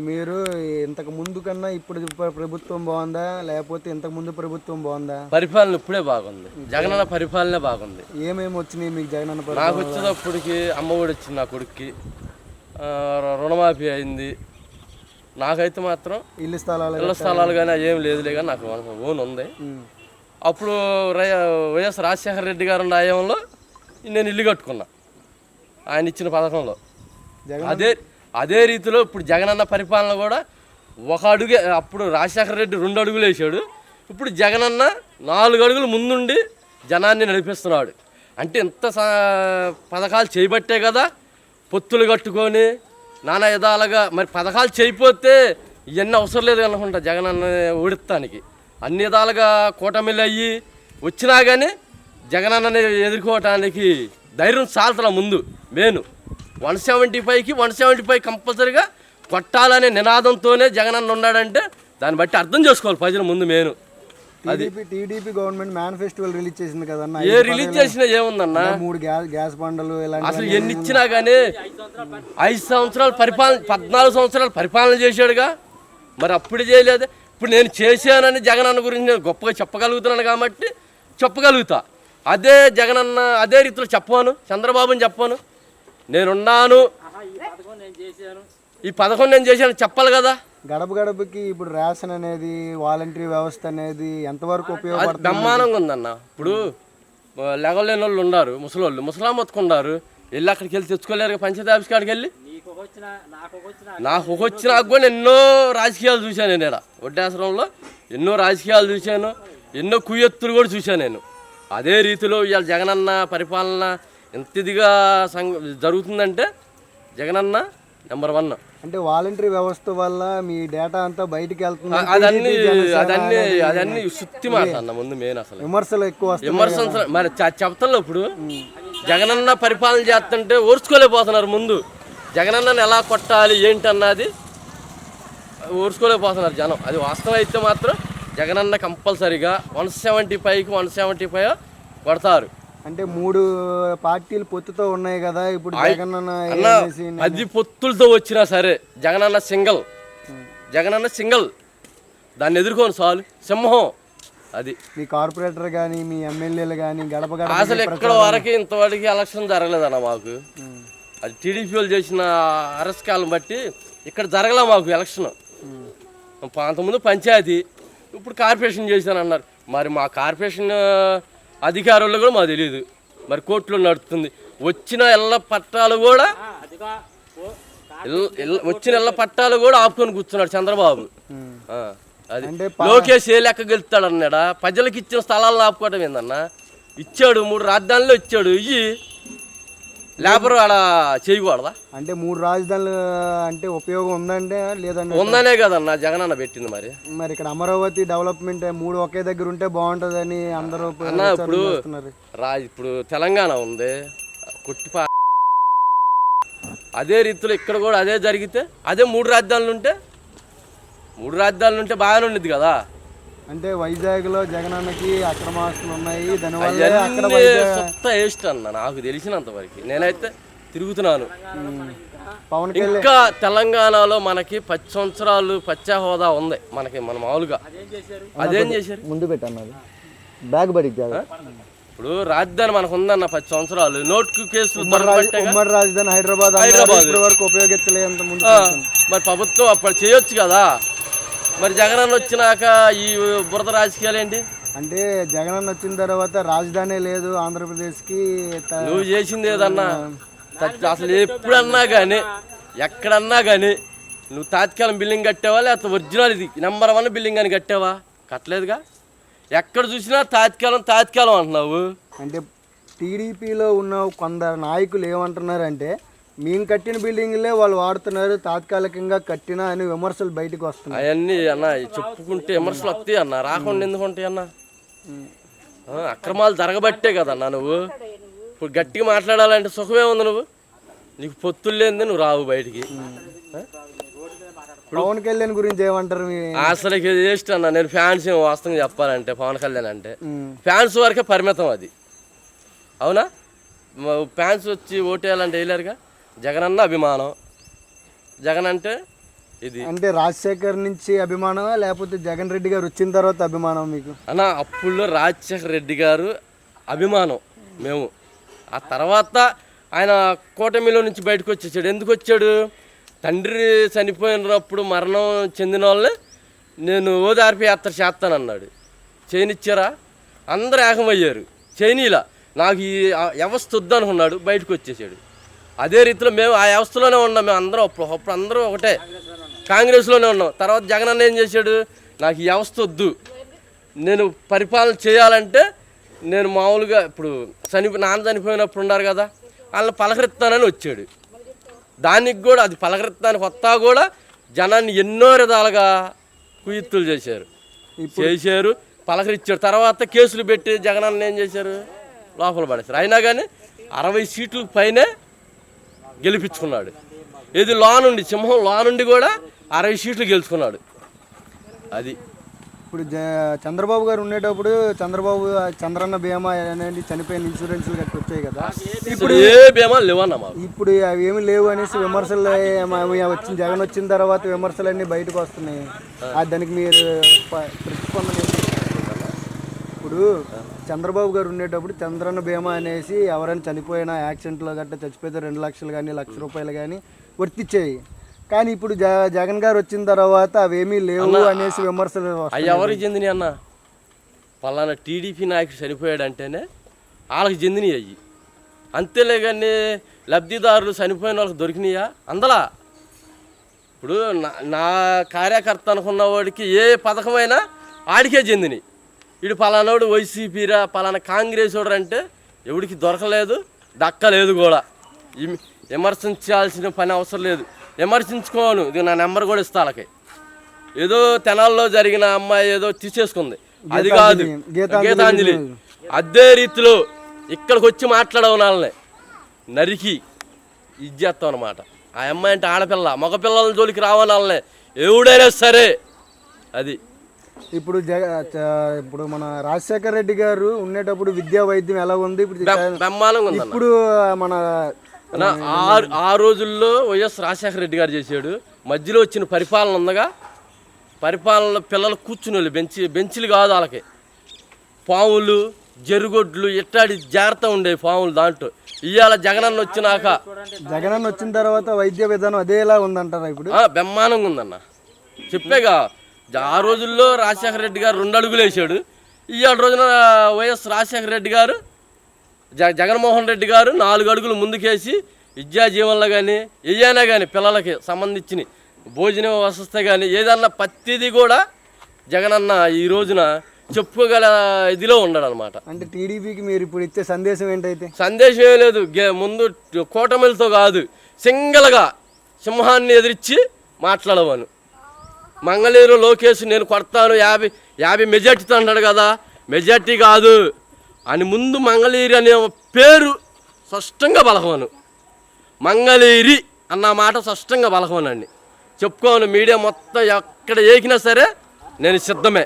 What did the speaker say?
మీరు ఇంతకు ముందు కన్నా ఇప్పుడు ప్రభుత్వం బాగుందా లేకపోతే ఇంతకు ముందు ప్రభుత్వం బాగుందా? పరిపాలన ఇప్పుడే బాగుంది, జగనన్న పరిపాలనే బాగుంది. ఏమేమి వచ్చినాయి మీకు జగనన్న నాకు పరిపాలన? వచ్చేటప్పటికి అమ్మఒడి వచ్చింది నా కొడుక్కి, రుణమాఫీ అయింది. నాకైతే మాత్రం ఇళ్ళ స్థలాలు కానీ ఏం లేదులే, కానీ నాకు ఓన్ ఉంది. అప్పుడు వైఎస్ రాజశేఖర రెడ్డి గారు ఉన్న హయాంలో నేను ఇల్లు కట్టుకున్నా ఆయన ఇచ్చిన పథకంలో. అదే రీతిలో ఇప్పుడు జగనన్న పరిపాలన కూడా ఒక అడుగే. అప్పుడు రాజశేఖర రెడ్డి 2 అడుగులు వేసాడు, ఇప్పుడు జగనన్న 4 అడుగులు ముందుండి జనాన్ని నడిపిస్తున్నాడు. అంటే ఇంత పథకాలు చేయబట్టే కదా పొత్తులు కట్టుకొని నానా విధాలుగా. మరి పథకాలు చేయకపోతే ఇవన్నీ అవసరం లేదు అనుకుంటా జగనన్న ఓడిస్తానికి. అన్ని విధాలుగా కూటమిలు అయ్యి వచ్చినా కానీ జగనన్నని ఎదుర్కోవటానికి ధైర్యం చాలుతున్నా. ముందు మెయిన్ 175కి 175 కంపల్సరీగా కొట్టాలనే నినాదంతోనే జగనన్న ఉన్నాడంటే దాన్ని బట్టి అర్థం చేసుకోవాలి ప్రజలు ముందు మెయిన్. అది టీడీపీ గవర్నమెంట్ మేనిఫెస్టో రిలీజ్ చేసింది కదన్న. ఏ రిలీజ్ చేసినా ఏముందన్నా, 3 గ్యాస్ బండలు అసలు ఎన్ని ఇచ్చినా కానీ 5 సంవత్సరాలు పరిపాలన, 14 సంవత్సరాలు పరిపాలన చేశాడుగా. మరి అప్పుడు చేయలేదు. ఇప్పుడు నేను చేశానని జగనన్న గురించి నేను గొప్పగా చెప్పగలుగుతున్నాను కాబట్టి చెప్పగలుగుతా. అదే జగనన్న అదే రీతిలో చెప్పాను, చంద్రబాబుని చెప్పాను, నేనున్నాను, ఈ పథకం నేను చేశాను చెప్పాలి కదా. గడప గడపకి ఇప్పుడు రేషన్ అనేది వాలంటరీ వ్యవస్థ అనేది ఎంతవరకు ఉపయోగపడుతుంది? బ్రహ్మాండంగా ఉందన్న. ఇప్పుడు లెగలేని వాళ్ళు ఉన్నారు, ముసలాం మొత్తుకున్నారు, వెళ్ళి అక్కడికి వెళ్ళి తెచ్చుకోలేరు. పంచాయతీ ఆఫీస్ కాడికి వెళ్ళి నాకు వచ్చినాక కూడా ఎన్నో రాజకీయాలు చూశాను నేను. ఇక్కడ వడ్డేశ్వరంలో ఎన్నో రాజకీయాలు చూశాను, ఎన్నో కుయ్యెత్తులు కూడా చూశాను నేను. అదే రీతిలో ఇవాళ జగనన్న పరిపాలన ఎంత ఇదిగా జరుగుతుందంటే జగనన్న నెంబర్ 1. అంటే వాలంటరీ వ్యవస్థ వల్ల మీ డేటా అంతా బయటికి వెళ్తుంది. అదన్నీ సుత్తి మాట అన్న. ముందు మెయిన్ అసలు విమర్శలు ఎక్కువ విమర్శలు. మరి చెప్తాను ఇప్పుడు జగనన్న పరిపాలన చేస్తుంటే ఓర్చుకోలేకపోతున్నారు. ముందు జగనన్నని ఎలా కొట్టాలి ఏంటన్నది ఓర్చుకోలేకపోతున్నారు జనం. అది వాస్తవం అయితే మాత్రం జగనన్న కంపల్సరీగా 175కి 175 కొడతారు. అంటే 3 పార్టీలు పొత్తుతో ఉన్నాయి కదా ఇప్పుడు. జగనన్న 10 పొత్తులతో వచ్చినా సరే జగనన్న సింగల్ దాన్ని ఎదుర్కొని చాలు సింహం. అది మీ కార్పొరేటర్ కానీ మీ ఎమ్మెల్యేలు కానీ గడప గడప అసలు ఎక్కడ వరకు ఇంతవరకు ఎలక్షన్ జరగలేదన్న మాకు. అది టీడీపీ వాళ్ళు చేసిన అరెస్కాలను బట్టి ఇక్కడ జరగలే మాకు ఎలక్షన్. అంతకుముందు పంచాయతీ, ఇప్పుడు కార్పొరేషన్ చేశానన్నారు. మరి మా కార్పొరేషన్ అధికారులు కూడా మాకు తెలియదు. మరి కోర్టులో నడుస్తుంది. వచ్చిన ఇళ్ళ పట్టాలు కూడా ఆపుకొని కూర్చున్నాడు చంద్రబాబు. అది లోకేష్ ఏ లెక్క గెలుస్తాడు అన్నాడా? ప్రజలకు ఇచ్చిన స్థలాలను ఆపుకోవటం ఏందన్నా? ఇచ్చాడు, 3 రాజధానులు ఇచ్చాడు. ఇవి లేబర్ ఆడ చేయకూడదా? అంటే 3 రాజధానులు అంటే ఉపయోగం ఉందంటే లేదంటే ఉందనే కదన్నా జగనన్న పెట్టింది. మరి ఇక్కడ అమరావతి డెవలప్మెంట్ 3 ఒకే దగ్గర ఉంటే బాగుంటుందని అందరూ ఇప్పుడు తెలంగాణ ఉంది కొట్టిపా. అదే రీతిలో ఇక్కడ కూడా అదే జరిగితే అదే 3 రాజధానులు ఉంటే బాగానే ఉండేది కదా. అంటే వైజాగ్ లో జగనన్నకి అక్రమాస్తులు ఉన్నాయి, దానివల్ల అన్న నాకు తెలిసినంత వరకు నేనైతే తిరుగుతున్నాను. ఇంకా తెలంగాణలో మనకి 10 సంవత్సరాలు పచ్చా హోదా ఉంది మనకి. మన మామూలుగా అదేం చేశారు ముందు పెట్టన్నది బ్యాగ్ బడి. ఇప్పుడు రాజధాని మనకు ఉందన్న 10 సంవత్సరాలు. నోట్కు కేసులు ఉమ్మడి రాజధాని హైదరాబాద్ వరకు ఉపయోగించలేదు. మరి ప్రభుత్వం అప్పుడు చేయొచ్చు కదా. మరి జగనన్న వచ్చినాక ఈ బురద రాజకీయాలు ఏంటి? అంటే జగనన్న వచ్చిన తర్వాత రాజధాని లేదు ఆంధ్రప్రదేశ్కి. నువ్వు చేసింది ఏదన్నా అసలు ఎప్పుడన్నా కానీ ఎక్కడన్నా కానీ నువ్వు తాత్కాలం బిల్డింగ్ కట్టావా లేకపోతే ఒరిజినల్ ఇది నెంబర్ 1 బిల్డింగ్ అని కట్టావా? కట్టలేదుగా. ఎక్కడ చూసినా తాత్కాలం అంటున్నావు. అంటే టీడీపీలో ఉన్న కొందరు నాయకులు ఏమంటున్నారంటే మేము కట్టిన బిల్డింగ్లే వాళ్ళు వాడుతున్నారు, తాత్కాలికంగా కట్టినా అని విమర్శలు బయటకు వస్తున్నాయి. అవన్నీ అన్న చెప్పుకుంటే విమర్శలు వస్తాయి అన్న, రాకుండా ఎందుకు ఉంటాయి అన్న? అక్రమాలు జరగబట్టే కదన్నా నువ్వు ఇప్పుడు గట్టిగా మాట్లాడాలంటే సుఖమే ఉంది. నీకు పొత్తులు లేనిదే నువ్వు రావు బయటికి. పవన్ కళ్యాణ్ గురించి ఏమంటారు? అసలు వేస్ట్ అన్న. నేను ఫ్యాన్స్ వాస్తవంగా చెప్పాలంటే పవన్ కళ్యాణ్ అంటే ఫ్యాన్స్ వరకే పరిమితం. అది అవునా? ఫ్యాన్స్ వచ్చి ఓటేయాలంటే వేయలేరుగా. జగన్ అన్న అభిమానం, జగన్ అంటే ఇది. అంటే రాజశేఖర్ నుంచి అభిమానమా లేకపోతే జగన్ రెడ్డి గారు వచ్చిన తర్వాత అభిమానం మీకు? అన్న అప్పుల్లో రాజశేఖర రెడ్డి గారు అభిమానం మేము. ఆ తర్వాత ఆయన కూటమిలో నుంచి బయటకు వచ్చేసాడు. ఎందుకు వచ్చాడు? తండ్రి చనిపోయినప్పుడు మరణం చెందిన వాళ్ళని నేను ఓదార్పు యాత్ర చేస్తానన్నాడు. చేయనిచ్చారా? అందరూ ఏకమయ్యారు. చేయనీలా. నాకు ఈ వ్యవస్థ వద్దనుకున్నాడు, బయటకు వచ్చేసాడు. అదే రీతిలో మేము ఆ వ్యవస్థలోనే ఉన్నాం. మేము అందరం అప్పుడు అందరూ ఒకటే కాంగ్రెస్లోనే ఉన్నాం. తర్వాత జగన్ అన్న ఏం చేశాడు? నాకు ఈ వ్యవస్థ వద్దు, నేను పరిపాలన చేయాలంటే నేను మామూలుగా ఇప్పుడు నాన్న చనిపోయినప్పుడు ఉన్నారు కదా, వాళ్ళని పలకరిస్తానని వచ్చాడు. దానికి కూడా అది పలకరిస్తానికి వస్తా కూడా జనాన్ని ఎన్నో విధాలుగా కుయుత్తులు చేశారు. పలకరించారు. తర్వాత కేసులు పెట్టి జగన్ అన్న ఏం చేశారు? లోపల పడేశారు. అయినా కానీ 60 సీట్లకు పైనే గెలిపించుకున్నాడు. ఇది నుండి సింహం నుండి కూడా 60 సీట్లు గెలుచుకున్నాడు. అది ఇప్పుడు చంద్రబాబు గారు ఉండేటప్పుడు చంద్రన్న బీమా అనేది చనిపోయిన ఇన్సూరెన్స్లు గట్టి వచ్చాయి కదా, ఇప్పుడు ఏ బీమా లేవన్నా మాకు. ఇప్పుడు అవి ఏమి లేవు అనేసి విమర్శలు వచ్చిన జగన్ వచ్చిన తర్వాత విమర్శలన్నీ బయటకు వస్తున్నాయి. దానికి మీరు ప్రతిస్పందన ఏంటి? ఇప్పుడు చంద్రబాబు గారు ఉండేటప్పుడు చంద్రన్న బీమా అనేసి ఎవరైనా చనిపోయినా యాక్సిడెంట్లో గట్రా చచ్చిపోతే 2 లక్షలు కానీ ₹1,00,000 కానీ వర్తిచ్చాయి. కానీ ఇప్పుడు జగన్ గారు వచ్చిన తర్వాత అవేమీ లేవు అనేసి విమర్శలు. అవి ఎవరికి చెందినవి అన్న? పలానా టీడీపీ నాయకుడు చనిపోయాడంటేనే వాళ్ళకి చెందినవి అయ్యి. అంతేలే కానీ లబ్ధిదారులు చనిపోయిన వాళ్ళకి దొరికినాయా? అందలా. ఇప్పుడు నా కార్యకర్త అనుకున్న వాడికి ఏ పథకమైనా ఆడికే చెందినవి. ఇటు పలానాడు వైసీపీరా పలానా కాంగ్రెస్ వాడు అంటే ఎవడికి దొరకలేదు, దక్కలేదు కూడా. విమర్శించాల్సిన పని అవసరం లేదు. విమర్శించుకోను. ఇది నా నెంబర్ కూడా ఇస్తా వాళ్ళకి. ఏదో తెనాల్లో జరిగిన అమ్మాయి ఏదో తీసేసుకుంది, అది కాదు గీతాంజలి. అదే రీతిలో ఇక్కడికి వచ్చి మాట్లాడవనాలనే నరికి ఇది చేస్తాం అనమాట. ఆ అమ్మాయి అంటే ఆడపిల్ల, మగపిల్లల జోలికి రావనాలనే ఎవడైనా సరే. అది ఇప్పుడు మన రాజశేఖర రెడ్డి గారు ఉండేటప్పుడు విద్యా వైద్యం ఎలా ఉంది? బ్రహ్మాండంగా ఉంది. ఇప్పుడు మన ఆ రోజుల్లో వైఎస్ రాజశేఖర రెడ్డి గారు చేశాడు. మధ్యలో వచ్చిన పరిపాలన ఉందగా, పరిపాలన పిల్లలు కూర్చుని వాళ్ళు బెంచీలు కాదు వాళ్ళకి. పాములు జరుగొడ్లు ఇట్టాడి జాగ్రత్త ఉండేవి పాములు దాంట్లో. ఇవాళ జగనన్న వచ్చిన తర్వాత వైద్య విధానం అదేలా ఉందంటారా? ఇప్పుడు బ్రహ్మాండంగా ఉందన్న. చెప్పేగా ఆ రోజుల్లో రాజశేఖర రెడ్డి గారు 2 అడుగులు వేసాడు. ఇవాళ రోజున వైఎస్ రాజశేఖర రెడ్డి గారు జగన్మోహన్ రెడ్డి గారు 4 అడుగులు ముందుకేసి విద్యా జీవనంలో కానీ ఏదైనా కానీ పిల్లలకి సంబంధించిన భోజన వసతి కానీ ఏదన్నా ప్రతిదీ కూడా జగనన్న ఈ రోజున చెప్పుకోగల ఇదిలో ఉన్నాడు అనమాట. అంటే టీడీపీకి మీరు ఇప్పుడు ఇచ్చే సందేశం ఏంటైతే? సందేశం ఏం లేదు. ముందు కూటమిలతో కాదు, సింగల్గా సింహాన్ని ఎదిరించి మాట్లాడవాను. మంగళగిరి లోకేష్ నేను కొడతాను 50 మెజార్టీతో అన్నాడు కదా, మెజార్టీ కాదు అని ముందు మంగళగిరి అనే పేరు స్పష్టంగా బలహవను. మంగళగిరి అన్న మాట స్పష్టంగా బలహవనండి చెప్పుకోను. మీడియా మొత్తం ఎక్కడ ఏకినా సరే నేను సిద్ధమే.